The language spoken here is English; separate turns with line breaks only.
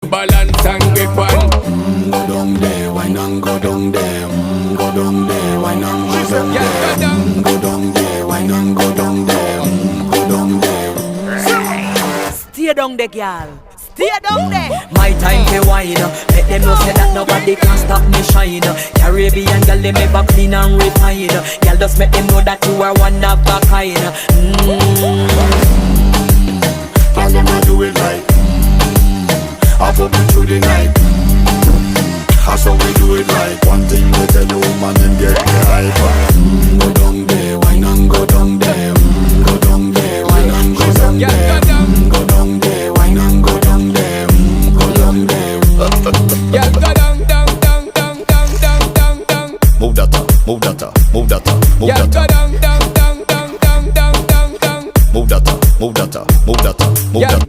balance and grip on.
Go down there, why not go down there? Go down there, why not go down there? Go down there, why not go down there? Go down there.
Stay down there, girl. Stay down there.
My time to wine. Let them know say that nobody can stop me shine. Caribbean girl, they make back clean and refine. Girl, just make them know that you are one of a kind.
Girl, them a do it right. I put me through the night.